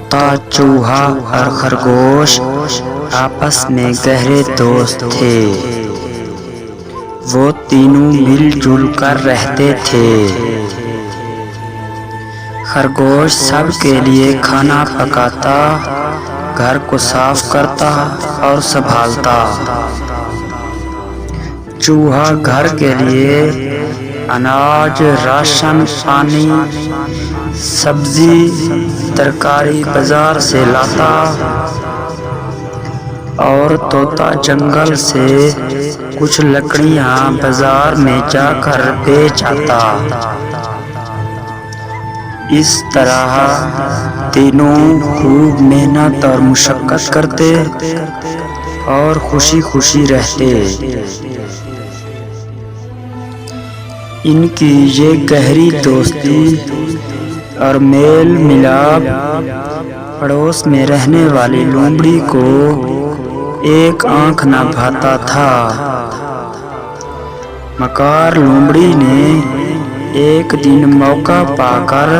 तोता, चूहा और खरगोश आपस में गहरे दोस्त थे। वो तीनों मिलजुल कर रहते थे। खरगोश सबके लिए खाना पकाता, घर को साफ करता और संभालता। चूहा घर के लिए अनाज, राशन, पानी, सब्जी, तरकारी बाजार से लाता और तोता जंगल से कुछ लकड़ियां बाजार में जाकर बेच आता। इस तरह तीनों खूब मेहनत और मुशक्कत करते और खुशी खुशी रहते। इनकी ये गहरी दोस्ती और मेल मिलाप पड़ोस में रहने वाली लोमड़ी को एक आंख न भाता था। मकार लोमड़ी ने एक दिन मौका पाकर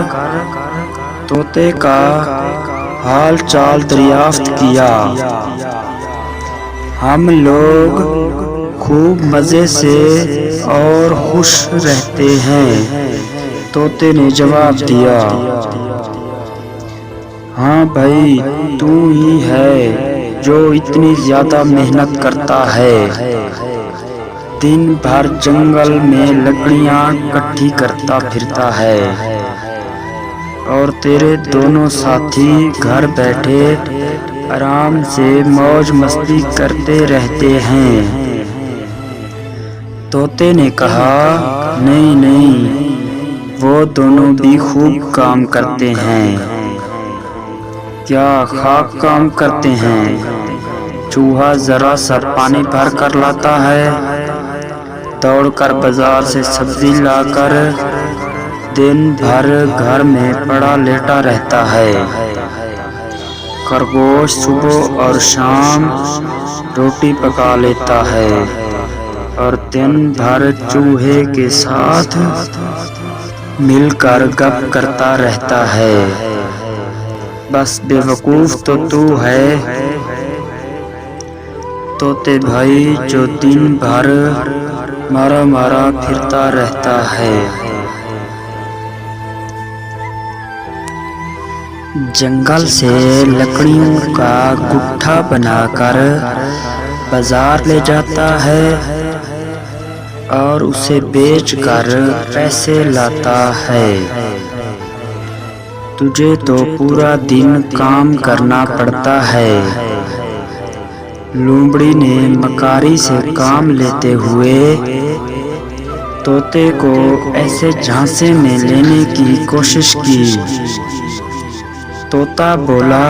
तोते का हाल चाल दरियाफ्त किया। हम लोग खूब मज़े से और खुश रहते हैं, तोते ने जवाब दिया। हाँ भाई, तू ही है जो इतनी ज़्यादा मेहनत करता है। दिन भर जंगल में लकड़ियाँ इकट्ठी करता फिरता है और तेरे दोनों साथी घर बैठे आराम से मौज मस्ती करते रहते हैं। तोते ने कहा, नहीं नहीं, वो दोनों भी खूब काम करते हैं। क्या खाक काम करते हैं? चूहा जरा सा पानी भर कर लाता है, दौड़कर बाजार से सब्जी लाकर दिन भर घर में पड़ा लेटा रहता है। खरगोश सुबह और शाम रोटी पका लेता है और दिन भर चूहे के साथ मिलकर गप करता रहता है। बस बेवकूफ तो तू है तोते भाई, जो दिन भर मारा मारा फिरता रहता है। जंगल से लकड़ियों का गुट्ठा बनाकर बाजार ले जाता है और उसे बेचकर पैसे लाता है। तुझे तो पूरा दिन काम करना पड़ता है। लोमड़ी ने मकारी से काम लेते हुए तोते को ऐसे झांसे में लेने की कोशिश की। तोता बोला,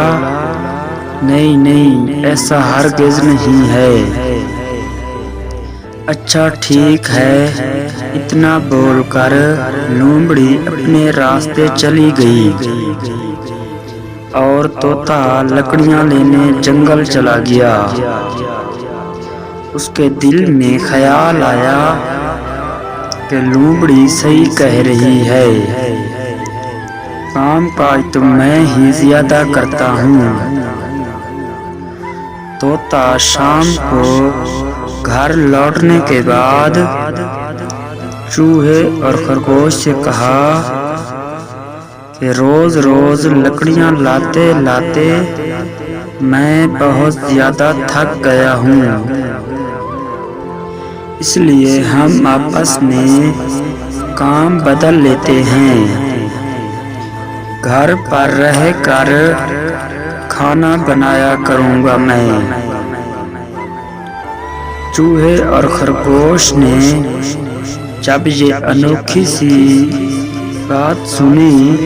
नहीं नहीं, ऐसा हरगिज़ नहीं है। अच्छा ठीक है, इतना बोलकर लोमड़ी अपने रास्ते चली गई और तोता लकड़ियां लेने जंगल चला गया। उसके दिल में ख्याल आया कि लोमड़ी सही कह रही है, काम काज तो मैं ही ज्यादा करता हूँ। तोता शाम को घर लौटने के बाद चूहे और खरगोश से कहा कि रोज रोज लकड़ियां लाते लाते मैं बहुत ज्यादा थक गया हूँ, इसलिए हम आपस में काम बदल लेते हैं। घर पर रहकर खाना बनाया करूँगा मैं। चूहे और खरगोश ने जब ये अनोखी सी बात सुनी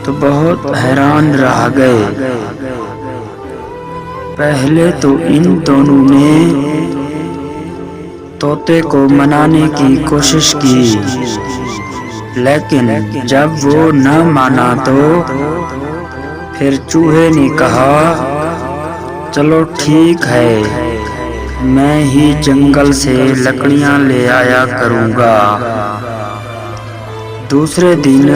तो बहुत हैरान रह गए। पहले तो इन दोनों ने तोते को मनाने की कोशिश की, लेकिन जब वो न माना तो फिर चूहे ने कहा, चलो ठीक है, मैं ही जंगल से लकड़ियां ले आया करूँगा। दूसरे दिन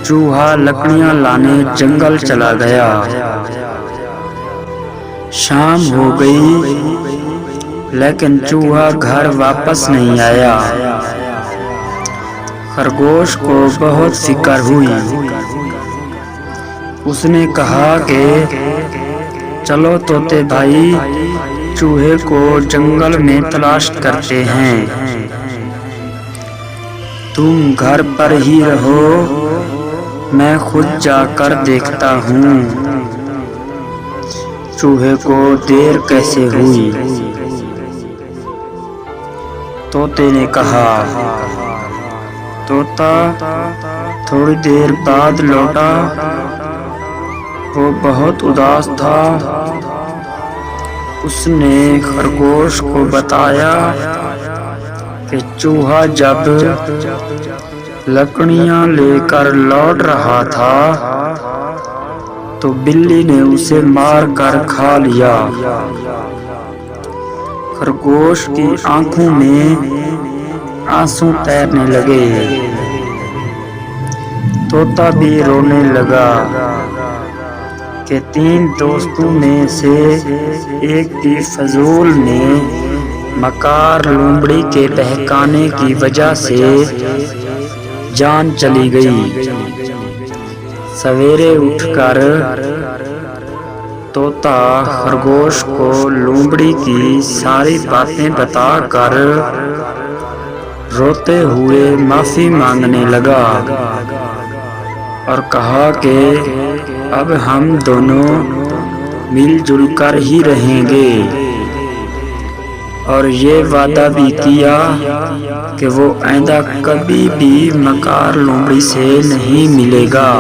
चूहा लकड़ियां लाने जंगल चला गया। शाम हो गई, लेकिन चूहा घर वापस नहीं आया। खरगोश को बहुत फिक्र हुई। उसने कहा कि चलो तोते भाई, चूहे को जंगल में तलाश करते हैं। तुम घर पर ही रहो, मैं खुद जाकर देखता हूँ चूहे को देर कैसे हुई। तोते ने कहा। तोता थोड़ी देर बाद लौटा। वो बहुत उदास था। उसने खरगोश को बताया कि चूहा जब लकड़ियां लेकर लौट रहा था तो बिल्ली ने उसे मार कर खा लिया। खरगोश की आंखों में आंसू तैरने लगे। तोता भी रोने लगा कि 3 दोस्तों में से एक की फजूल ने मकार लोमड़ी के बहकाने की वजह से जान चली गई। सवेरे उठकर तोता खरगोश को लोमड़ी की सारी बातें बताकर रोते हुए माफी मांगने लगा और कहा कि अब हम दोनों मिलजुल कर ही रहेंगे, और ये वादा भी किया कि वो आइंदा कभी भी मकार लोमड़ी से नहीं मिलेगा।